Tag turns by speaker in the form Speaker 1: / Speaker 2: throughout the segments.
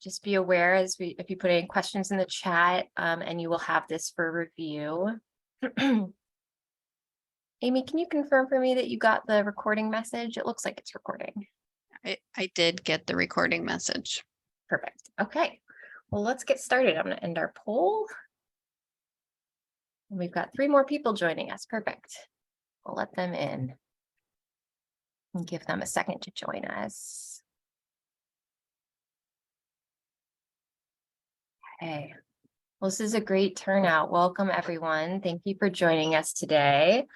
Speaker 1: Just be aware if you put any questions in the chat, and you will have this for review. Amy, can you confirm for me that you got the recording message? It looks like it's recording.
Speaker 2: I did get the recording message.
Speaker 1: Perfect. Okay. Well, let's get started. I'm going to end our poll. And we've got 3 more people joining us. Perfect. We'll let them in and give them a second to join us. Okay. Well, this is a great turnout. Welcome, everyone. Thank you for joining us today.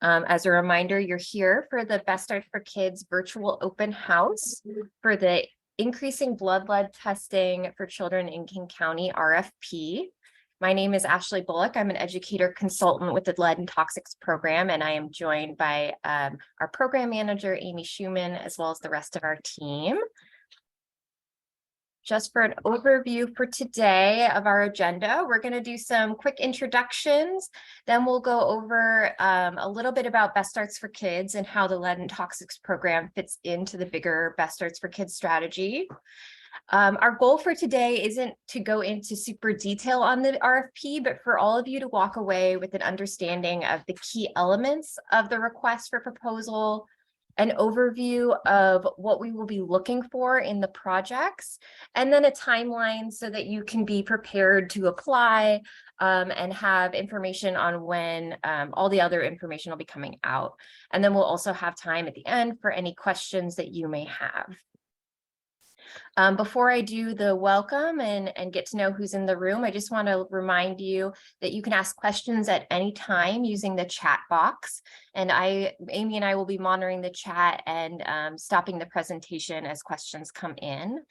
Speaker 1: As a reminder, you're here for the Best Start for Kids virtual open house for the Increasing Blood Lead Testing for Children in King County, RFP. My name is Ashley Bullock. I'm an educator consultant with the Lead and Toxics program, and I am joined by our program manager, Amy Schumann, as well as the rest of our team. Just for an overview for today of our agenda, we're going to do some quick introductions. Then we'll go over a little bit about Best Starts for Kids and how the Lead and Toxics program fits into the bigger Best Starts for Kids strategy. Our goal for today isn't to go into super detail on the RFP, but for all of you to walk away with an understanding of the key elements of the request for proposal, an overview of what we will be looking for in the projects, and then a timeline so that you can be prepared to apply and have information on when all the other information will be coming out. And then we'll also have time at the end for any questions that you may have. Before I do the welcome and get to know who's in the room, I just want to remind you that you can ask questions at any time using the chat box. And Amy and I will be monitoring the chat and stopping the presentation as questions come in.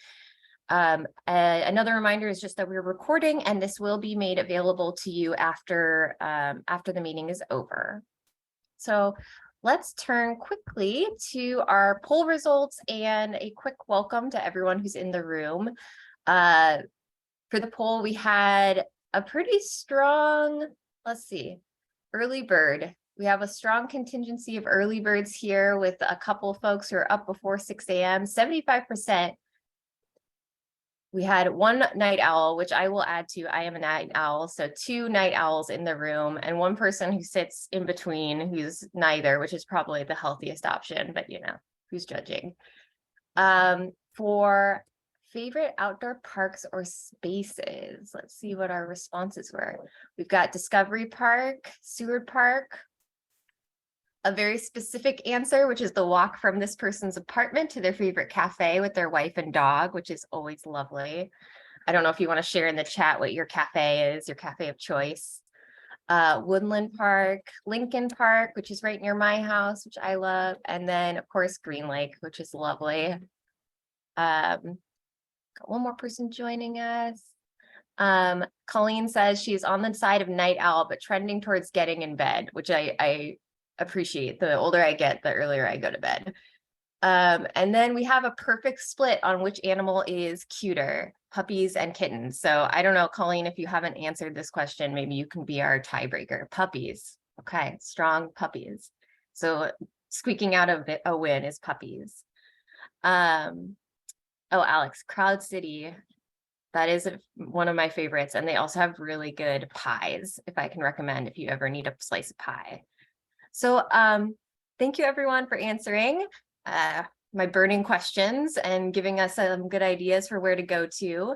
Speaker 1: Another reminder is just that we're recording, and this will be made available to you after the meeting is over. So let's turn quickly to our poll results and a quick welcome to everyone who's in the room. For the poll, we had a pretty strong, let's see, early bird. We have a strong contingency of early birds here with a couple folks who are up before 6 a.m., 75%. We had 1 night owl, which I will add to. I am a night owl, so 2 night owls in the room, and 1 person who sits in between, who's neither, which is probably the healthiest option, but you know, who's judging? For favorite outdoor parks or spaces, let's see what our responses were. We've got Discovery Park, Seward Park, a very specific answer, which is the walk from this person's apartment to their favorite cafe with their wife and dog, which is always lovely. I don't know if you want to share in the chat what your cafe is, your cafe of choice. Woodland Park, Lincoln Park, which is right near my house, which I love. And then, of course, Green Lake, which is lovely. Got 1 more person joining us. Colleen says she's on the side of night owl, but trending towards getting in bed, which I appreciate. The older I get, the earlier I go to bed. And then we have a perfect split on which animal is cuter, puppies and kittens. So I don't know, Colleen, if you haven't answered this question, maybe you can be our tiebreaker. Puppies. Okay, strong puppies. So squeaking out of a win is puppies. Oh, Alex, Crowd City. That is one of my favorites. And they also have really good pies, if I can recommend, if you ever need a slice of pie. So thank you everyone for answering my burning questions and giving us some good ideas for where to go to.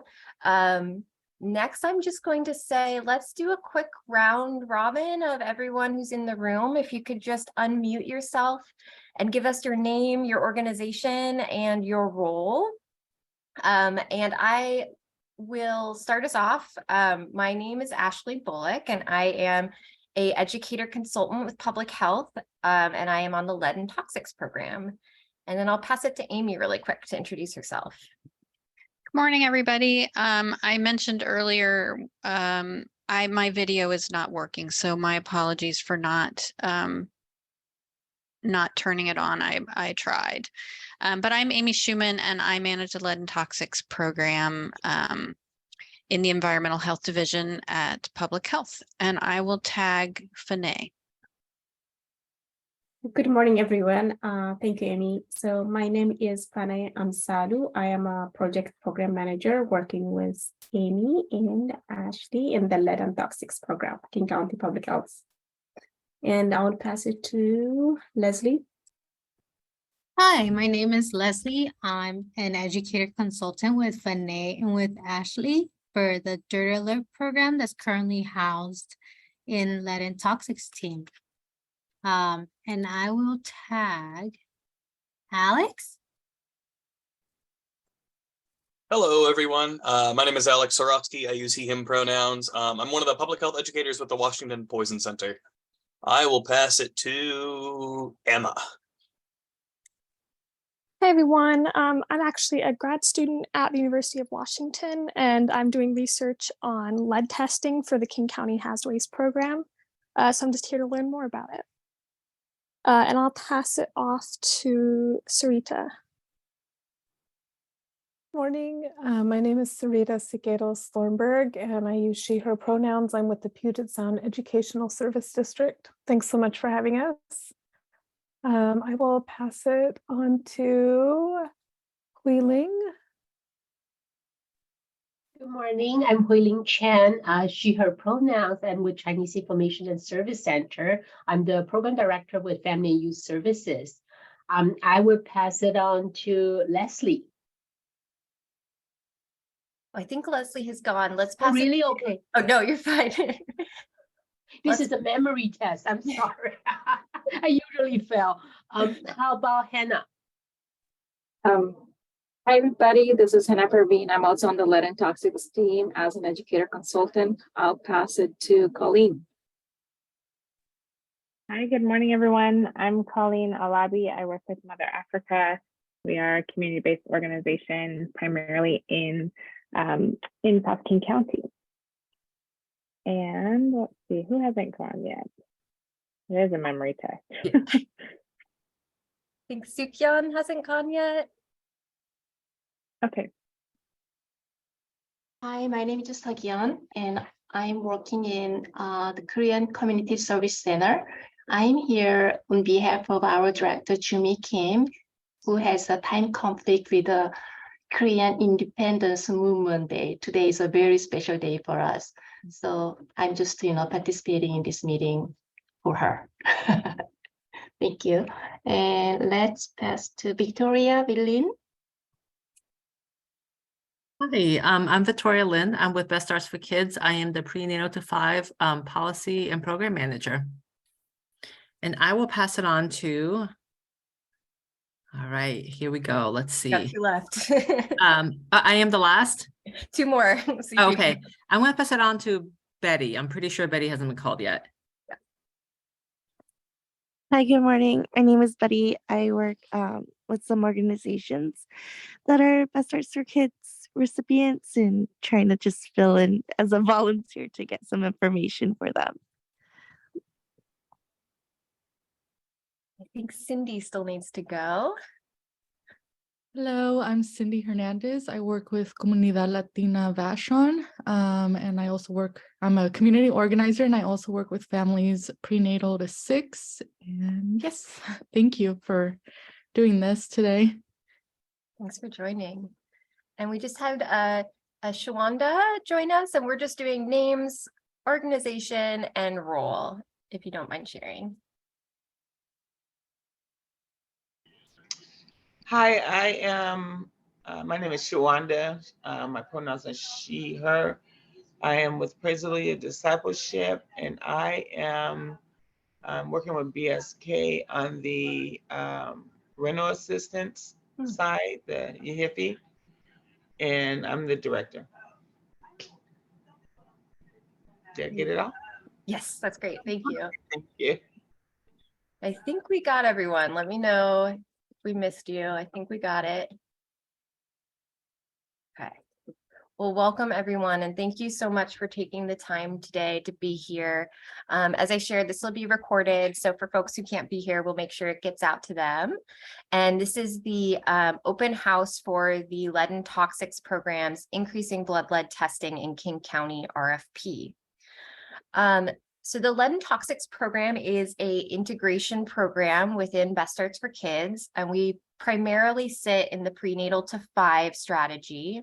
Speaker 1: Next, I'm just going to say, let's do a quick round robin of everyone who's in the room. If you could just unmute yourself and give us your name, your organization, and your role. And I will start us off. My name is Ashley Bullock, and I am an educator consultant with public health, and I am on the Lead and Toxics program. And then I'll pass it to Amy really quick to introduce herself.
Speaker 2: Good morning, everybody. I mentioned earlier, my video is not working, so my apologies for not turning it on. I tried, but I'm Amy Schumann, and I manage the Lead and Toxics program in the Environmental Health Division at Public Health, and I will tag Fanae.
Speaker 3: Good morning, everyone. Thank you, Amy. So my name is Panay Amsalu. I am a project program manager working with Amy and Ashley in the Lead and Toxics program, King County Public Health. And I'll pass it to Leslie.
Speaker 4: Hi, my name is Leslie. I'm an educator consultant with Fanay and with Ashley for the Dirty Alert program that's currently housed in Lead and Toxics team. And I will tag Alex.
Speaker 5: Hello, everyone. My name is Alex Sorofsky. I use he, him pronouns. I'm one of the public health educators with the Washington Poison Center. I will pass it to Emma.
Speaker 6: Hi, everyone. I'm actually a grad student at the University of Washington, and I'm doing research on lead testing for the King County Hazardous Waste program. So I'm just here to learn more about it. And I'll pass it off to Sarita.
Speaker 7: Morning, my name is Sarita Siqueiros Thornburg, and I use she, her pronouns. I'm with the Puget Sound Educational Service District. Thanks so much for having us. I will pass it on to Huiling.
Speaker 8: Good morning, I'm Huiling Chen, she, her pronouns. I'm with Chinese Information and Service Center. I'm the program director with Family and Youth Services. I will pass it on to Leslie.
Speaker 1: I think Leslie has gone. Let's
Speaker 8: Oh,
Speaker 1: pass it.
Speaker 8: really? Okay.
Speaker 1: Oh, no, you're fine.
Speaker 8: This is a memory test. I'm sorry. I usually fail. How about Hannah?
Speaker 9: Hi, everybody. This is Hannah Perveen. I'm also on the Lead and Toxics team as an educator consultant. I'll pass it to Colleen.
Speaker 10: Hi, good morning, everyone. I'm Colleen Alabi. I work with Mother Africa. We are a community-based organization primarily in South King County. And let's see, who hasn't gone yet? There's a memory test.
Speaker 1: I think Sukyeon hasn't gone yet.
Speaker 10: Okay.
Speaker 11: Hi, my name is Sukyeon, and I'm working in the Korean Community Service Center. I'm here on behalf of our director, Jumi Kim, who has a time conflict with the Korean Independence Movement Day. Today is a very special day for us. So I'm just, participating in this meeting for her. Thank you. And let's pass to Victoria Villin.
Speaker 12: Hi, I'm Victoria Lynn. I'm with Best Starts for Kids. I am the prenatal to 5 policy and program manager. And I will pass it on to, all right, here we go. Let's see.
Speaker 1: Got 2 left.
Speaker 12: I am the last?
Speaker 1: 2 more.
Speaker 12: Okay, I'm going to pass it on to Betty. I'm pretty sure Betty hasn't been called yet.
Speaker 13: Hi, good morning. My name is Betty. I work with some organizations that are Best Starts for Kids recipients and trying to just fill in as a volunteer to get some information for them.
Speaker 1: I think Cindy still needs to go.
Speaker 14: Hello, I'm Cindy Hernandez. I work with Comunidad Latina Vashon, and I also I'm a community organizer, and I also work with families prenatal to 6. And yes, thank you for doing this today.
Speaker 1: Thanks for joining. And we just had a Shawanda join us, and we're just doing names, organization, and role, if you don't mind sharing.
Speaker 15: Hi, I am, my name is Shawanda. My pronouns are she, her. I am with Praise Hallelujah Discipleship, and I am working with BSK on the rental assistance side, the YHIFI, and I'm the director. Did I get it all?
Speaker 1: Yes, that's great. Thank you.
Speaker 15: Thank you.
Speaker 1: I think we got everyone. Let me know if we missed you. I think we got it. Okay. Well, welcome everyone, and thank you so much for taking the time today to be here. As I shared, this will be recorded, so for folks who can't be here, we'll make sure it gets out to them. And this is the open house for the Lead and Toxics programs, Increasing Blood Lead Testing in King County RFP. So the Lead and Toxics program is a integration program within Best Starts for Kids, and we primarily sit in the prenatal to 5 strategy.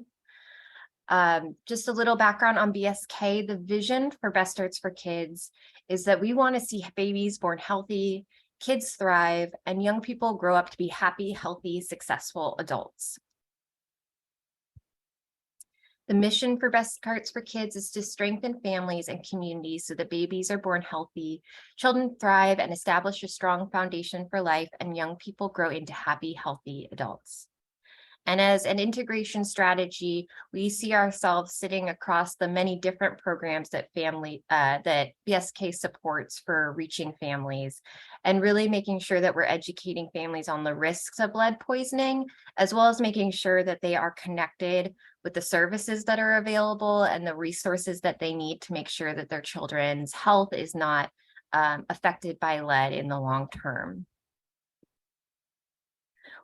Speaker 1: Just a little background on BSK, the vision for Best Starts for Kids is that we want to see babies born healthy, kids thrive, and young people grow up to be happy, healthy, successful adults. The mission for Best Starts for Kids is to strengthen families and communities so that babies are born healthy, children thrive and establish a strong foundation for life, and young people grow into happy, healthy adults. And as an integration strategy, we see ourselves sitting across the many different programs that that BSK supports for reaching families, and really making sure that we're educating families on the risks of lead poisoning, as well as making sure that they are connected with the services that are available and the resources that they need to make sure that their children's health is not affected by lead in the long term.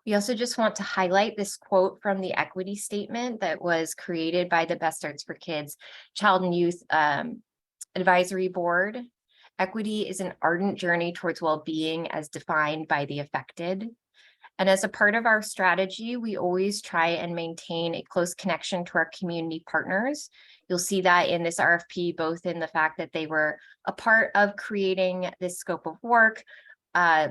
Speaker 1: We also just want to highlight this quote from the equity statement that was created by the Best Starts for Kids Child and Youth Advisory Board. Equity is an ardent journey towards well-being as defined by the affected. And as a part of our strategy, we always try and maintain a close connection to our community partners. You'll see that in this RFP, both in the fact that they were a part of creating this scope of work.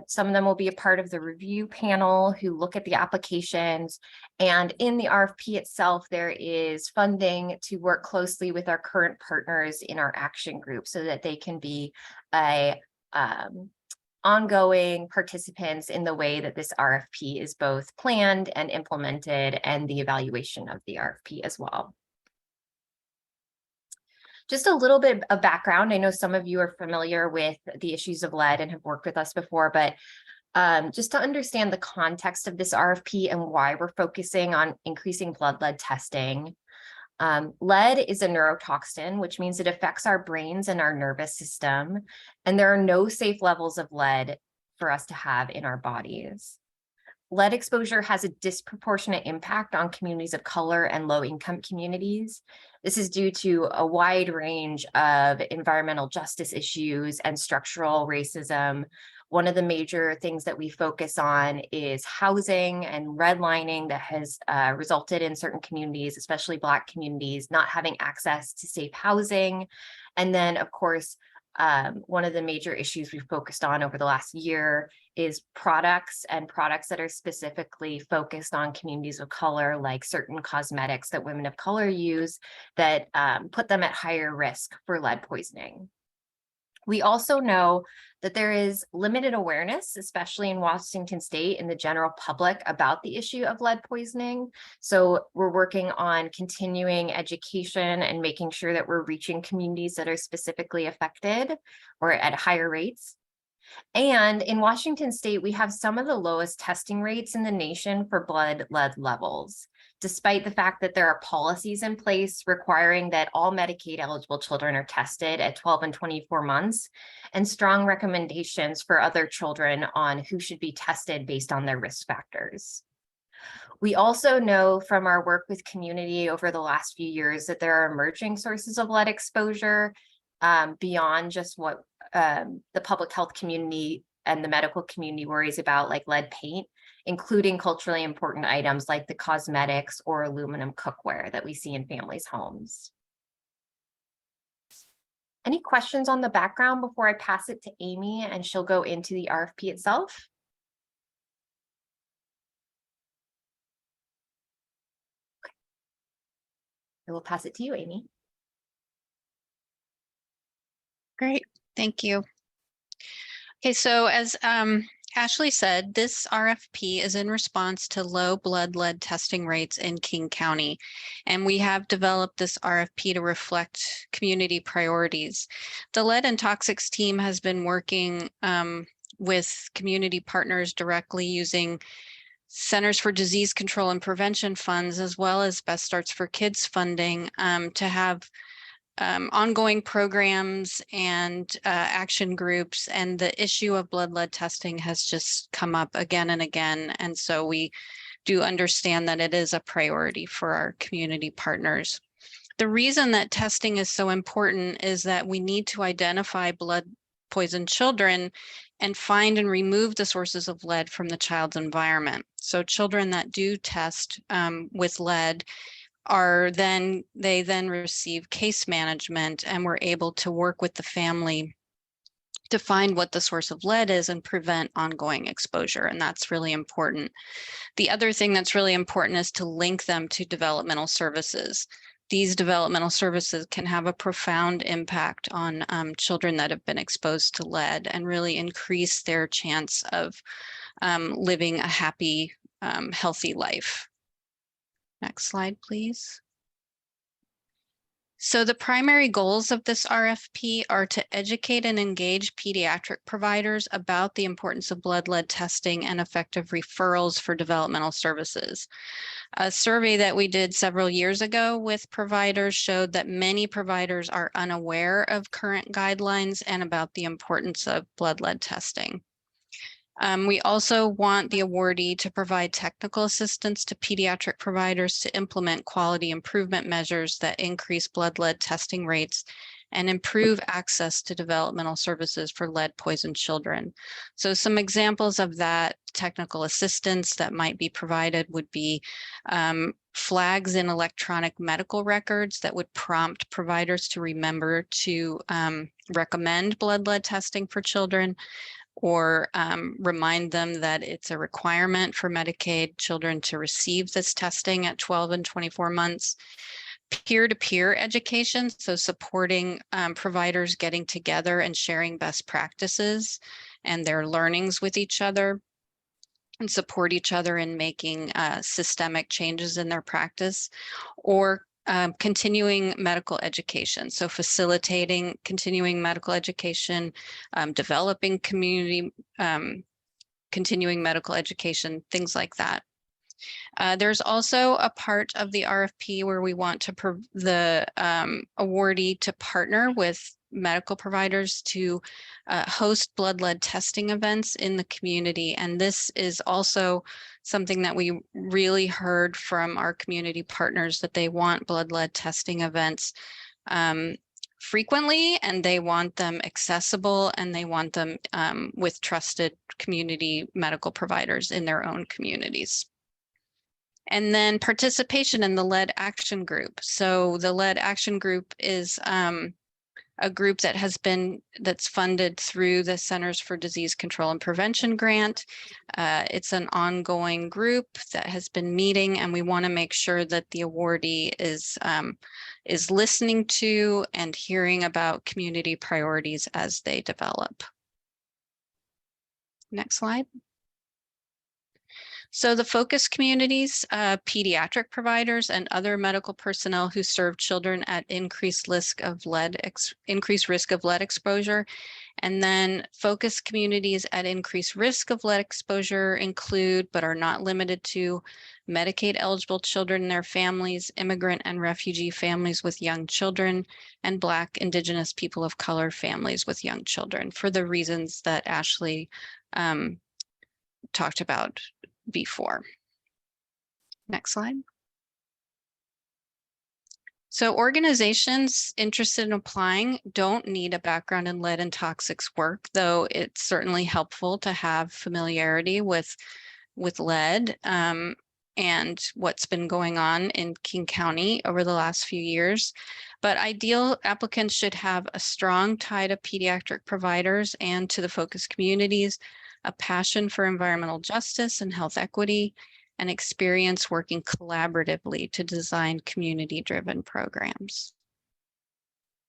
Speaker 1: Some of them will be a part of the review panel who look at the applications. And in the RFP itself, there is funding to work closely with our current partners in our action group so that they can be ongoing participants in the way that this RFP is both planned and implemented, and the evaluation of the RFP as well. Just a little bit of background. I know some of you are familiar with the issues of lead and have worked with us before, but just to understand the context of this RFP and why we're focusing on increasing blood lead testing. Lead is a neurotoxin, which means it affects our brains and our nervous system, and there are no safe levels of lead for us to have in our bodies. Lead exposure has a disproportionate impact on communities of color and low-income communities. This is due to a wide range of environmental justice issues and structural racism. One of the major things that we focus on is housing and redlining that has resulted in certain communities, especially Black communities, not having access to safe housing. And then, of course, one of the major issues we've focused on over the last year is products that are specifically focused on communities of color, like certain cosmetics that women of color use that put them at higher risk for lead poisoning. We also know that there is limited awareness, especially in Washington State and the general public, about the issue of lead poisoning. So we're working on continuing education and making sure that we're reaching communities that are specifically affected or at higher rates. And in Washington State, we have some of the lowest testing rates in the nation for blood lead levels, despite the fact that there are policies in place requiring that all Medicaid eligible children are tested at 12 and 24 months, and strong recommendations for other children on who should be tested based on their risk factors. We also know from our work with community over the last few years that there are emerging sources of lead exposure beyond just what the public health community and the medical community worries about, like lead paint, including culturally important items like the cosmetics or aluminum cookware that we see in families' homes. Any questions on the background before I pass it to Amy and she'll go into the RFP itself? Okay. I will pass it to you, Amy.
Speaker 2: Great, thank you. Okay, so as Ashley said, this RFP is in response to low blood lead testing rates in King County, and we have developed this RFP to reflect community priorities. The Lead and Toxics team has been working with community partners directly using Centers for Disease Control and Prevention funds, as well as Best Starts for Kids funding, to have ongoing programs and action groups, and the issue of blood lead testing has just come up again and again. And so we do understand that it is a priority for our community partners. The reason that testing is so important is that we need to identify blood poisoned children and find and remove the sources of lead from the child's environment. So children that do test with lead they then receive case management, and we're able to work with the family to find what the source of lead is and prevent ongoing exposure. And that's really important. The other thing that's really important is to link them to developmental services. These developmental services can have a profound impact on children that have been exposed to lead and really increase their chance of living a happy, healthy life. Next slide, please. So the primary goals of this RFP are to educate and engage pediatric providers about the importance of blood lead testing and effective referrals for developmental services. A survey that we did several years ago with providers showed that many providers are unaware of current guidelines and about the importance of blood lead testing. We also want the awardee to provide technical assistance to pediatric providers to implement quality improvement measures that increase blood lead testing rates and improve access to developmental services for lead-poisoned children. So some examples of that technical assistance that might be provided would be flags in electronic medical records that would prompt providers to remember to recommend blood lead testing for children, or remind them that it's a requirement for Medicaid children to receive this testing at 12 and 24 months. Peer-to-peer education, so supporting providers getting together and sharing best practices and their learnings with each other, and support each other in making systemic changes in their practice, or continuing medical education. So facilitating continuing medical education, developing community, continuing medical education, things like that. There's also a part of the RFP where we want to the awardee to partner with medical providers to host blood lead testing events in the community. And this is also something that we really heard from our community partners, that they want blood lead testing events frequently, and they want them accessible, and they want them with trusted community medical providers in their own communities. And then participation in the Lead Action Group. So the Lead Action Group is a group that's funded through the Centers for Disease Control and Prevention grant. It's an ongoing group that has been meeting, and we want to make sure that the awardee is listening to and hearing about community priorities as they develop. Next slide. So the focus communities, pediatric providers and other medical personnel who serve children at increased risk of lead exposure. And then focus communities at increased risk of lead exposure include, but are not limited to, Medicaid eligible children and their families, immigrant and refugee families with young children, and Black, Indigenous, people of color families with young children, for the reasons that Ashley talked about before. Next slide. So organizations interested in applying don't need a background in lead and toxics work, though it's certainly helpful to have familiarity with lead and what's been going on in King County over the last few years. But ideal applicants should have a strong tie to pediatric providers and to the focus communities, a passion for environmental justice and health equity, and experience working collaboratively to design community-driven programs.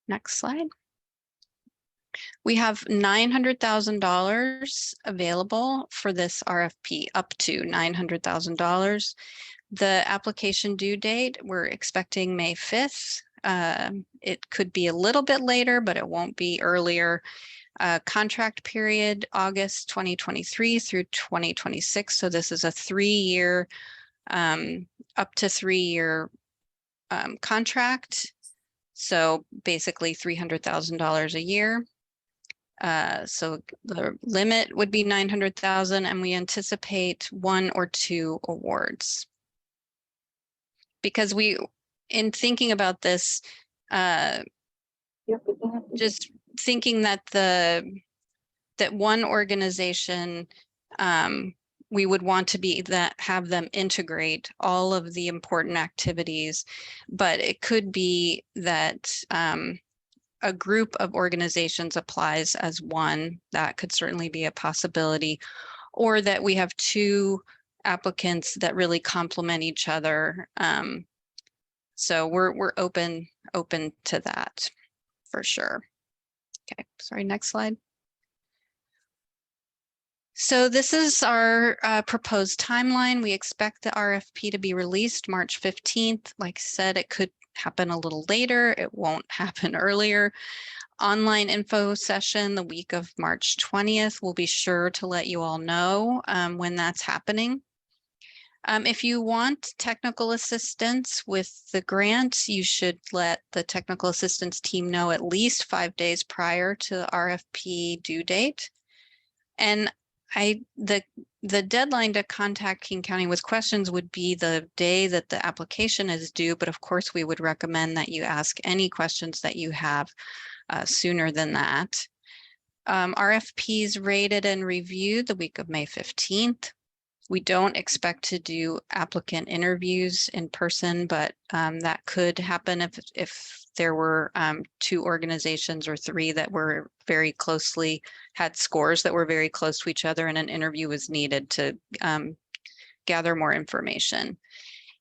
Speaker 2: Next slide. We have $900,000 available for this RFP, up to $900,000. The application due date, we're expecting May 5th. It could be a little bit later, but it won't be earlier. Contract period, August 2023 through 2026. So this is a 3-year, up to 3-year contract. So basically $300,000 a year. So the limit would be 900,000, and we anticipate 1 or 2 awards. Because in thinking about this, just thinking that that one organization, we would want to be that have them integrate all of the important activities, but it could be that a group of organizations applies as one. That could certainly be a possibility, or that we have two applicants that really complement each other. So we're open to that for sure. Okay, sorry, next slide. So this is our proposed timeline. We expect the RFP to be released March 15th. Like I said, it could happen a little later. It won't happen earlier. Online info session the week of March 20th. We'll be sure to let you all know when that's happening. If you want technical assistance with the grant, you should let the technical assistance team know at least 5 days prior to the RFP due date. And the deadline to contact King County with questions would be the day that the application is due, but of course we would recommend that you ask any questions that you have sooner than that. RFPs rated and reviewed the week of May 15th. We don't expect to do applicant interviews in person, but that could happen if there were two organizations or three that were very closely, had scores that were very close to each other, and an interview was needed to gather more information.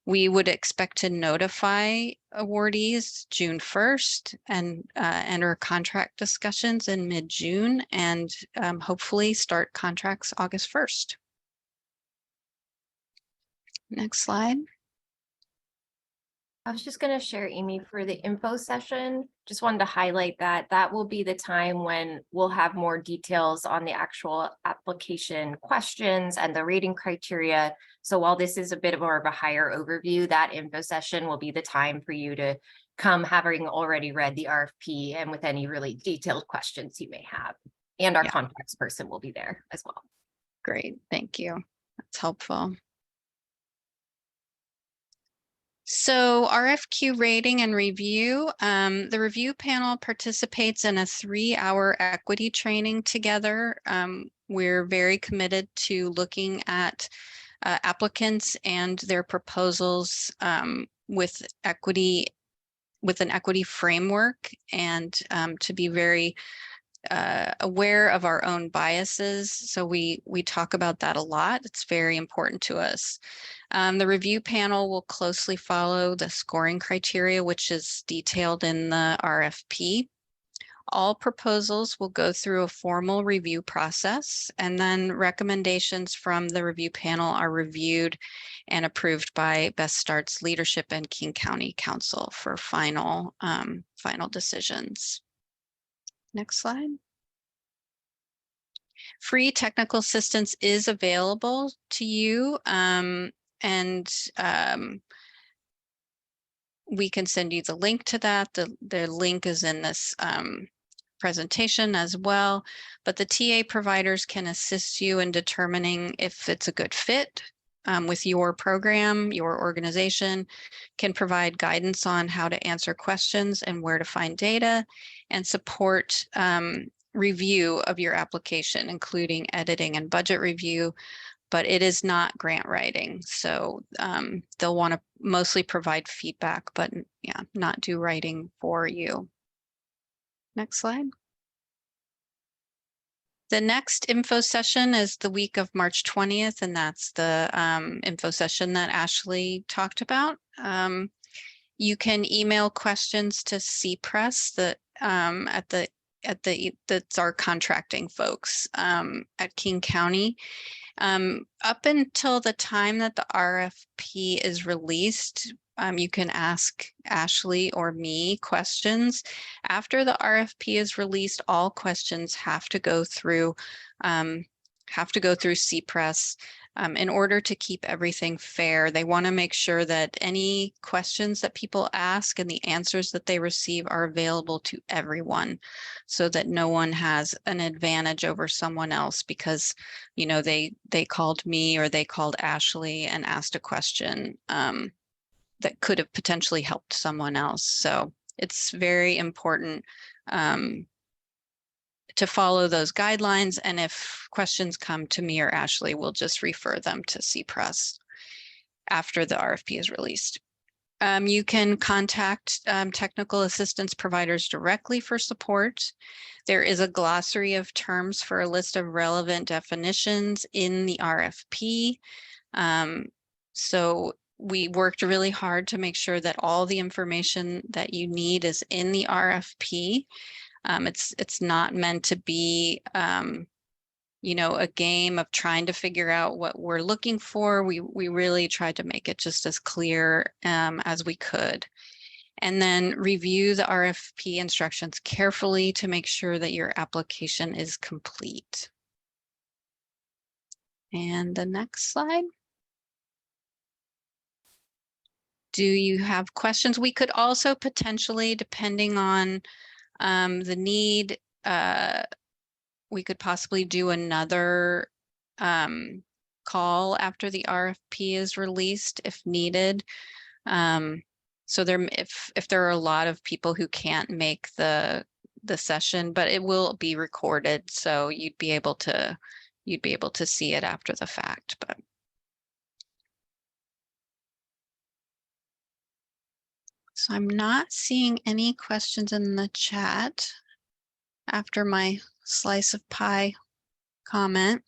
Speaker 2: We would expect to notify awardees June 1st and enter contract discussions in mid-June, and hopefully start contracts August 1st. Next slide.
Speaker 1: I was just going to share, Amy, for the info session, just wanted to highlight that that will be the time when we'll have more details on the actual application questions and the rating criteria. So while this is a bit more of a higher overview, that info session will be the time for you to come having already read the RFP and with any really detailed questions you may have. And our contracts person will be there as well.
Speaker 2: Great, thank you. That's helpful. So RFQ rating and review, the review panel participates in a 3-hour equity training together. We're very committed to looking at applicants and their proposals with an equity framework, and to be very aware of our own biases. So we talk about that a lot. It's very important to us. The review panel will closely follow the scoring criteria, which is detailed in the RFP. All proposals will go through a formal review process, and then recommendations from the review panel are reviewed and approved by Best Start's leadership and King County Council for final decisions. Next slide. Free technical assistance is available to you, and we can send you the link to that. The link is in this presentation as well, but the TA providers can assist you in determining if it's a good fit with your program. Your organization can provide guidance on how to answer questions and where to find data, and support review of your application, including editing and budget review, but it is not grant writing. So they'll want to mostly provide feedback, but not do writing for you. Next slide. The next info session is the week of March 20th, and that's the info session that Ashley talked about. You can email questions to CPRES that's our contracting folks at King County. Up until the time that the RFP is released, you can ask Ashley or me questions. After the RFP is released, all questions have to go through CPRES. In order to keep everything fair, they want to make sure that any questions that people ask and the answers that they receive are available to everyone, so that no one has an advantage over someone else because, you know, they called me or they called Ashley and asked a question. that could have potentially helped someone else. So it's very important to follow those guidelines. And if questions come to me or Ashley, we'll just refer them to CPRES after the RFP is released. You can contact technical assistance providers directly for support. There is a glossary of terms for a list of relevant definitions in the RFP. So we worked really hard to make sure that all the information that you need is in the RFP. It's not meant to be you know, a game of trying to figure out what we're looking for. We really tried to make it just as clear as we could. And then review the RFP instructions carefully to make sure that your application is complete. And the next slide. Do you have questions? We could also potentially, depending on the need, we could possibly do another call after the RFP is released if needed. So if there are a lot of people who can't make the session, but it will be recorded, so you'd be able to see it after the fact. But so I'm not seeing any questions in the chat after my slice of pie comment.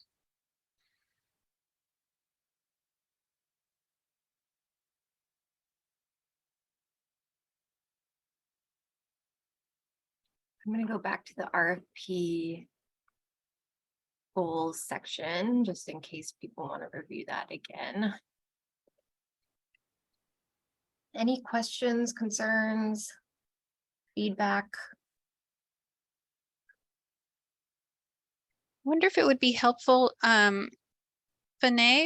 Speaker 1: I'm going to go back to the RFP goals section, just in case people want to review that again. Any questions, concerns, feedback?
Speaker 2: I wonder if it would be helpful. Fanae,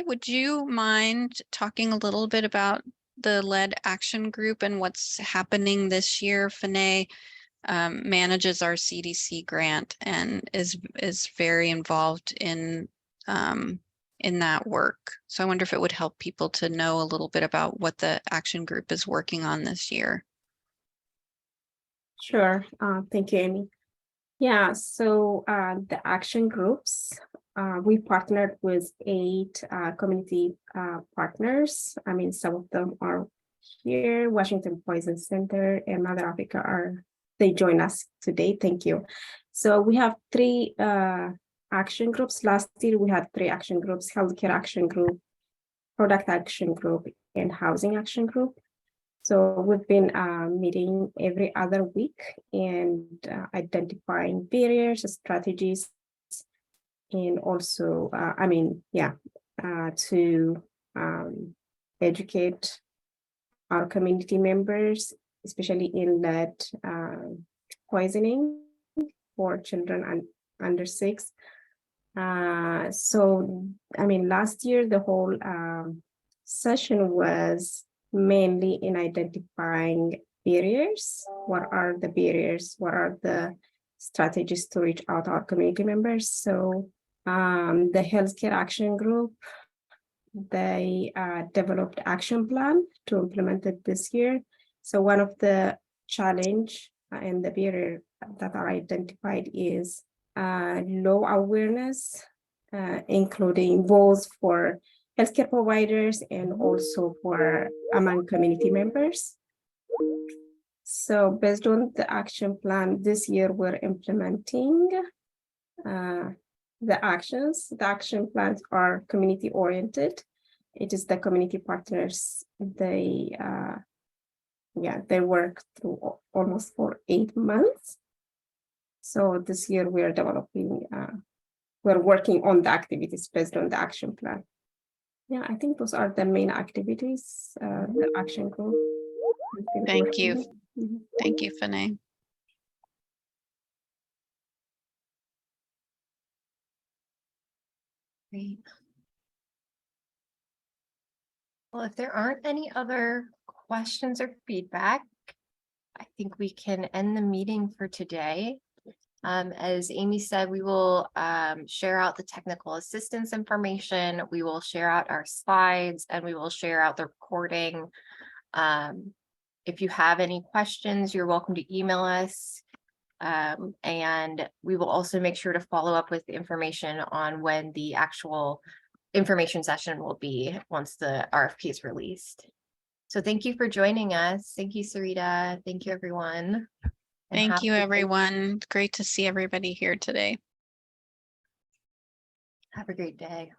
Speaker 2: would you mind talking a little bit about the lead action group and what's happening this year? Fanae manages our CDC grant and is very involved in that work. So I wonder if it would help people to know a little bit about what the action group is working on this year.
Speaker 3: Sure. Thank you, Amy. Yeah, so the action groups, we partnered with 8 community partners. I mean, some of them are here, Washington Poison Center and Mother Africa they join us today. Thank you. So we have 3 action groups. Last year we had 3 action groups: healthcare action group, product action group, and housing action group. So we've been meeting every other week and identifying barriers, strategies, and also, to educate our community members, especially in lead poisoning for children under 6. Last year, the whole session was mainly in identifying barriers. What are the barriers? What are the strategies to reach out to our community members? So the healthcare action group, they developed action plan to implement it this year. So one of the challenge and the barrier that are identified is low awareness, including both for healthcare providers and also for among community members. So based on the action plan this year, we're implementing the actions. The action plans are community oriented. It is the community partners, they work through almost for 8 months. So this year we are developing, we're working on the activities based on the action plan. Yeah, I think those are the main activities, the action group.
Speaker 2: Thank you. Thank you, Fanae.
Speaker 1: Great. Well, if there aren't any other questions or feedback, I think we can end the meeting for today. As Amy said, we will share out the technical assistance information. We will share out our slides and we will share out the recording If you have any questions, you're welcome to email us. And we will also make sure to follow up with the information on when the actual information session will be once the RFP is released. So thank you for joining us. Thank you, Sarita. Thank you, everyone. And
Speaker 2: Thank
Speaker 1: have
Speaker 2: you,
Speaker 1: a great-
Speaker 2: everyone. Great to see everybody here today.
Speaker 1: Have a great day.